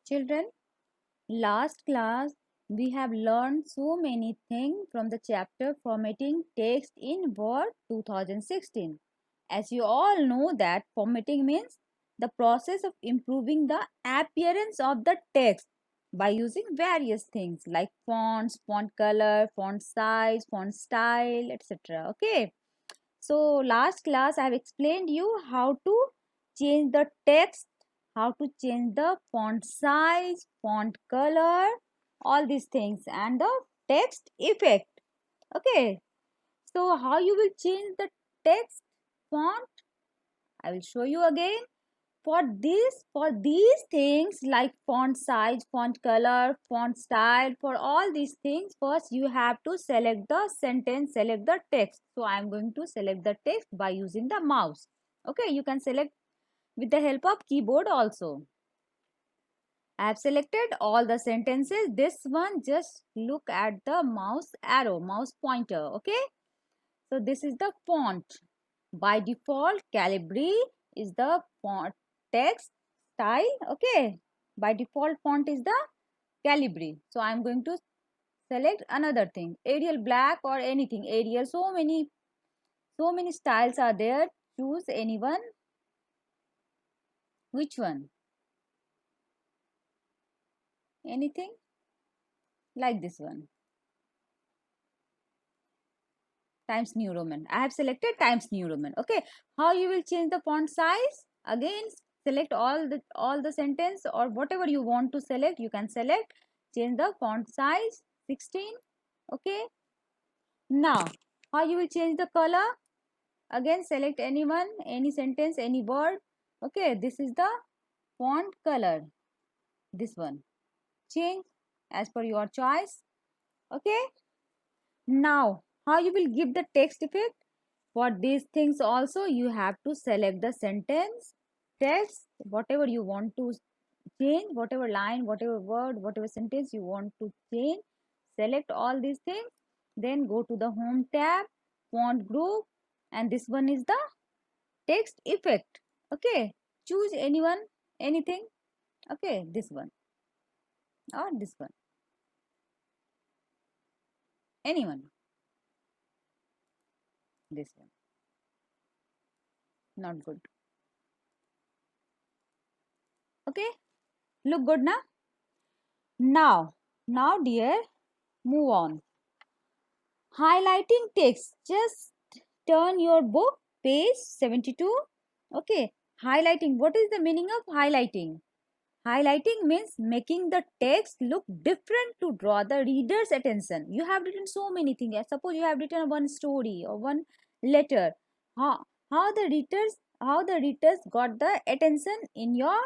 Children, last class we have learned so many things from the chapter Formatting Text in Word 2016. As you all know that formatting means the process of improving the appearance of the text by using various things like fonts, font color, font size, font style, etc. Okay. So last class I have explained you how to change the text, how to change the font size, font color, all these things and the text effect. Okay. So how you will change the text font? I will show you again. For these things like font size, font color, font style, for all these things, first you have to select the sentence, select the text. So I am going to select the text by using the mouse. Okay, you can select with the help of keyboard also. I have selected all the sentences. This one, just look at the mouse arrow, mouse pointer. Okay, so this is the font. By default, Calibri is the font text style. Okay, by default font is the Calibri. So I'm going to select another thing, Arial black or anything, Arial. So many styles are there. Choose anyone. Which one? Anything like this one. Times New Roman. I have selected Times New Roman. Okay, how you will change the font size? Again, select all the sentence or whatever you want to select. You can select. Change the font size 16. Okay. Now, how you will change the color? Again, select anyone, any sentence, any word. Okay, this is the font color. This one. Change as per your choice. Okay. Now, how you will give the text effect? For these things also, you have to select the sentence, text, whatever you want to change, whatever line, whatever word, whatever sentence you want to change. Select all these things. Then go to the home tab, font group, and this one is the text effect. Okay, choose anyone, anything. Okay, this one or this one, anyone, this one. Not good. Okay, look good now. Now, dear, move on. Highlighting text. Just turn your book, page 72. Okay, highlighting. What is the meaning of highlighting? Highlighting means making the text look different to draw the reader's attention. You have written so many things. Suppose you have written one story or one letter. How, how the readers got the attention in your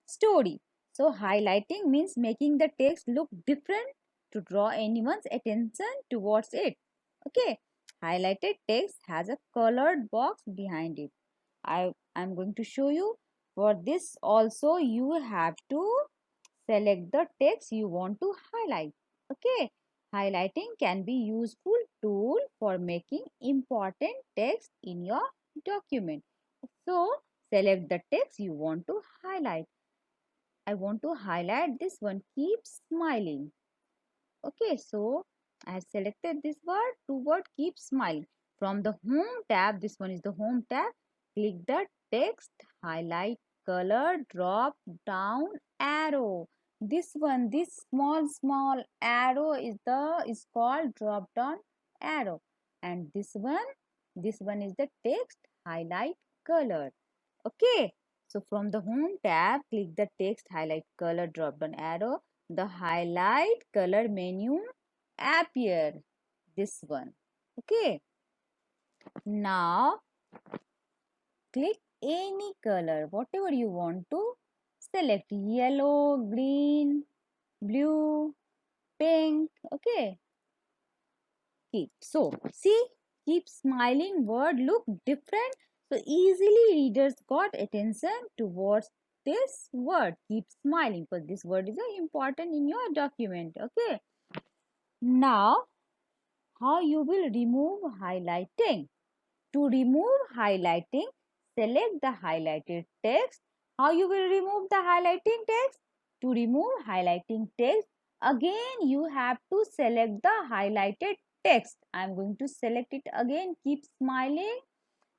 story. So highlighting means making the text look different to draw anyone's attention towards it. Okay, highlighted text has a colored box behind it. I'm going to show you. For this also you have to select the text you want to highlight. Okay, highlighting can be useful tool for making important text in your document. So select the text you want to highlight. I want to highlight this one, keep smiling. Okay, so I have selected this word, two word, keep smiling. From the home tab, this one is the home tab. Click the text, highlight color, drop down arrow. This one, this small arrow is called drop down arrow. And this one is the text highlight color. Okay, so from the home tab, click the text highlight color drop down arrow. The highlight color menu appear. This one. Okay, now click any color, whatever you want to select. Yellow, green, blue, pink. Okay, so see, keep smiling word look different. So easily readers got attention towards this word. Keep smiling because this word is important in your document. Okay. Now, how you will remove highlighting? To remove highlighting, select the highlighted text. How you will remove the highlighting text? To remove highlighting text, again you have to select the highlighted text. I am going to select it again. Keep smiling.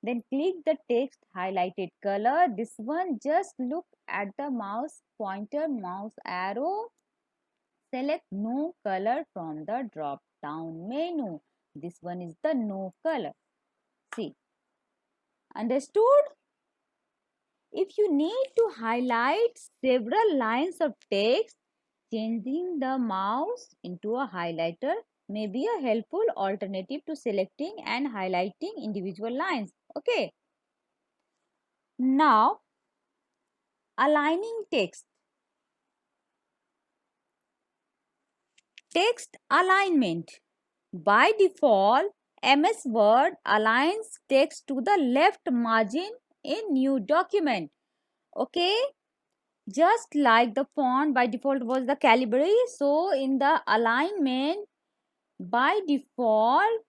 Then click the text highlighted color. This one, just look at the mouse pointer, mouse arrow. Select no color from the drop down menu. This one is the no color. See, understood? If you need to highlight several lines of text, changing the mouse into a highlighter may be a helpful alternative to selecting and highlighting individual lines. Okay. Now, aligning text. Text alignment. By default, MS Word aligns text to the left margin in new document. Okay. Just like the font by default was the Calibri, so in the alignment, by default,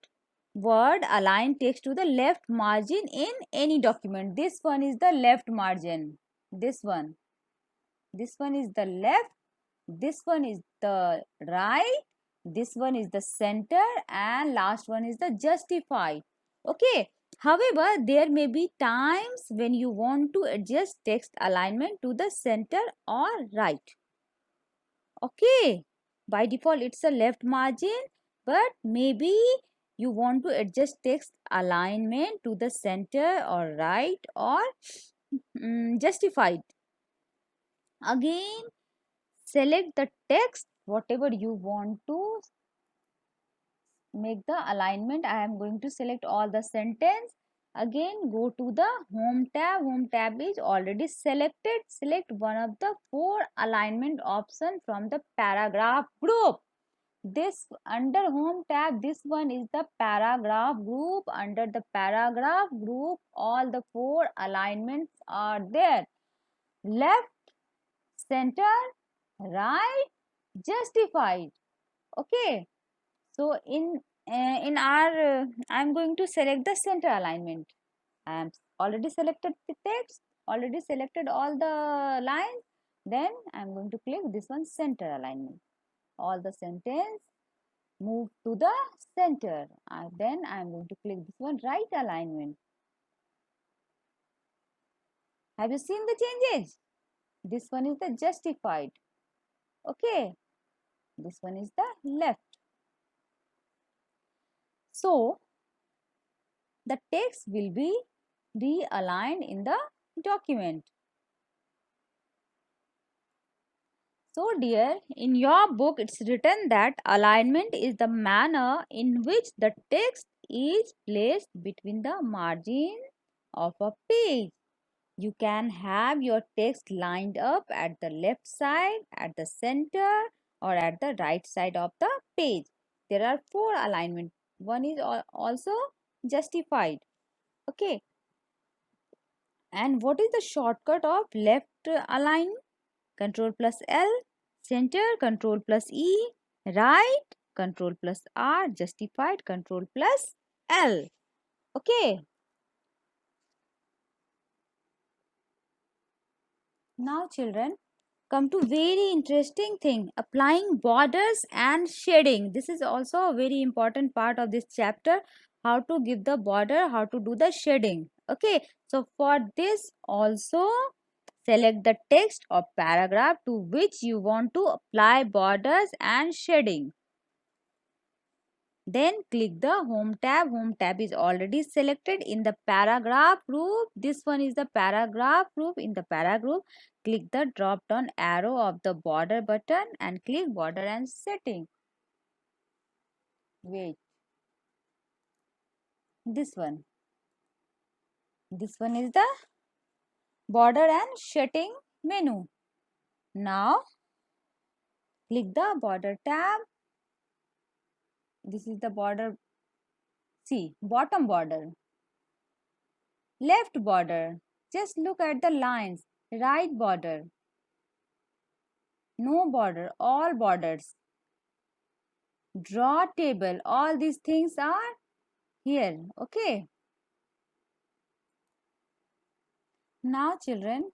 Word align text to the left margin in any document. This one is the left margin. This one. This one is the left. This one is the right. This one is the center. And last one is the justified. Okay. However, there may be times when you want to adjust text alignment to the center or right. Okay. By default, it's a left margin, but maybe you want to adjust text alignment to the center or right or justified. Again, select the text, whatever you want to make the alignment. I am going to select all the sentence. Again, go to the home tab. Home tab is already selected. Select one of the 4 alignment option from the paragraph group. This under home tab, this one is the paragraph group. Under the paragraph group, all the 4 alignments are there. Left, center, right, justified. Okay. So in our I'm going to select the center alignment. I am already selected the text, already selected all the lines. Then I am going to click this one, center alignment. All the sentence move to the center. Then I am going to click this one, right alignment. Have you seen the changes? This one is the justified. Okay. This one is the left. So, the text will be realigned in the document. So dear, in your book it's written that alignment is the manner in which the text is placed between the margin of a page. You can have your text lined up at the left side, at the center, or at the right side of the page. There are 4 alignment. One is also justified. Okay. And what is the shortcut of left align? Control plus L, center, Control plus E, right, Control plus R, justified, Control plus L. Okay. Now children, come to very interesting thing, applying borders and shading. This is also a very important part of this chapter, how to give the border, how to do the shading. Okay, so for this also select the text or paragraph to which you want to apply borders and shading. Then click the home tab. Home tab is already selected in the paragraph group. This one is the paragraph group. In the paragraph group, click the drop down arrow of the border button and click border and setting. Wait. This one. This one is the border and setting menu. Now click the border tab. This is the border. See, bottom border. Left border. Just look at the lines. Right border. No border. All borders. Draw table. All these things are here. Okay. Now children,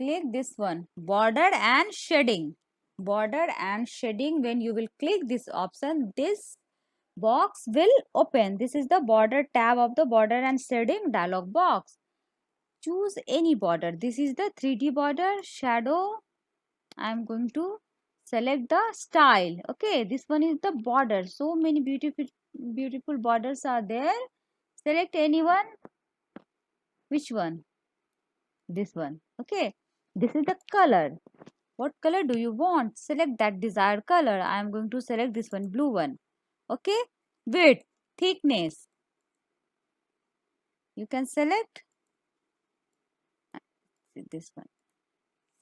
click this one, border and shading. Border and shading, when you will click this option, this box will open. This is the border tab of the border and shading dialog box. Choose any border. This is the 3D border, shadow. I am going to select the style. Okay, this one is the border. So many beautiful borders are there. Select anyone. Which one? This one. Okay, this is the color. What color do you want? Select that desired color. I am going to select this one, blue one. Okay, width, thickness. You can select this one.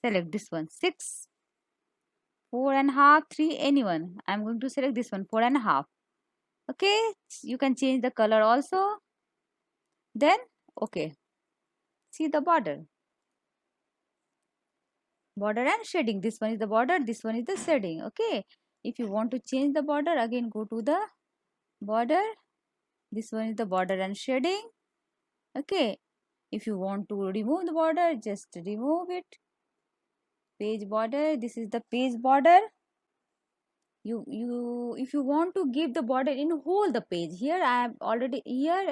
Select this one, 6, 4.5, 3, anyone. I am going to select this one, 4.5. Okay, you can change the color also. Then, okay, see the border. Border and shading. This one is the border, this one is the shading. Okay, if you want to change the border, again go to the border. This one is the border and shading. Okay, if you want to remove the border, just remove it. Page border, this is the page border. You if you want to give the border in whole the page, here I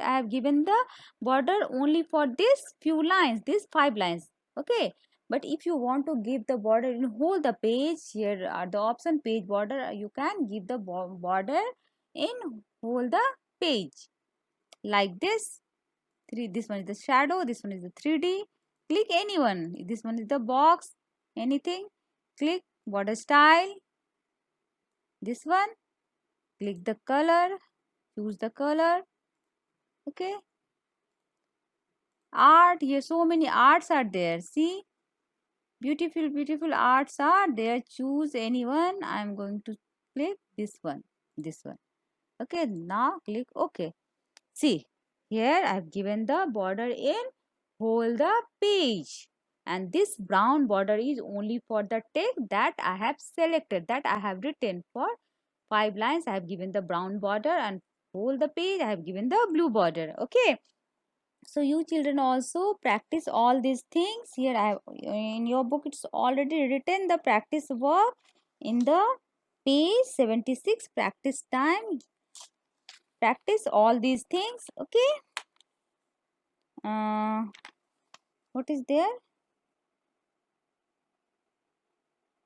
have given the border only for this few lines, these 5 lines. Okay, but if you want to give the border in whole the page, here are the option page border. You can give the border in whole the page like this. This one is the shadow, this one is the 3D. Click anyone. This one is the box, anything. Click border style. This one, click the color, choose the color. Okay, art, here so many arts are there. See, beautiful arts are there. Choose anyone. I am going to click this one. Okay, now click OK. See, here I have given the border in whole the page, and this brown border is only for the text that I have selected, that I have written. For 5 lines I have given the brown border, and whole the page I have given the blue border. Okay, so you children also practice all these things. Here I have, in your book it's already written the practice work in the page 76, practice time. Practice all these things. Okay, what is there?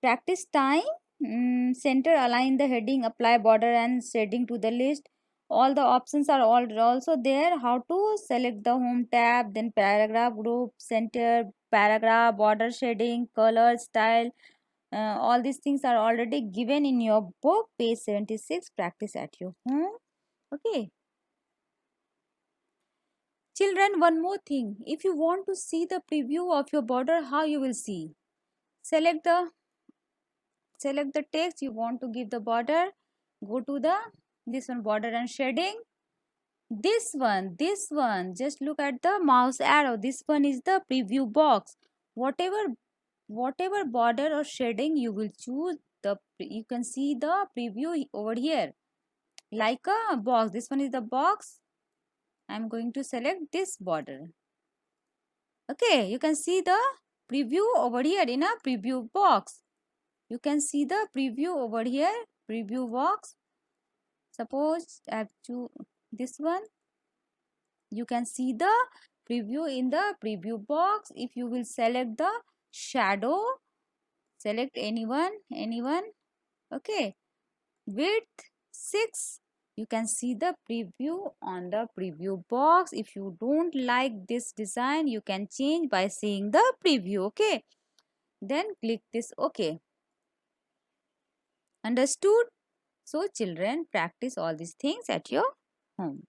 Practice time. Center, align the heading, apply border and shading to the list. All the options are also there. How to select the home tab, then paragraph, group, center, paragraph, border, shading, color, style. All these things are already given in your book, page 76. Practice at your home. Okay. Children, one more thing. If you want to see the preview of your border, how you will see? Select the text you want to give the border. Go to the this one, border and shading. This one, just look at the mouse arrow. This one is the preview box. Whatever border or shading you will choose, you can see the preview over here like a box. This one is the box. I'm going to select this border. Okay, you can see the preview over here in a preview box. You can see the preview over here, preview box. Suppose I have to this one. You can see the preview in the preview box. If you will select the shadow, select anyone. Okay, width 6. You can see the preview on the preview box. If you don't like this design, you can change by seeing the preview. Okay, then click this OK. Understood? So children, practice all these things at your home.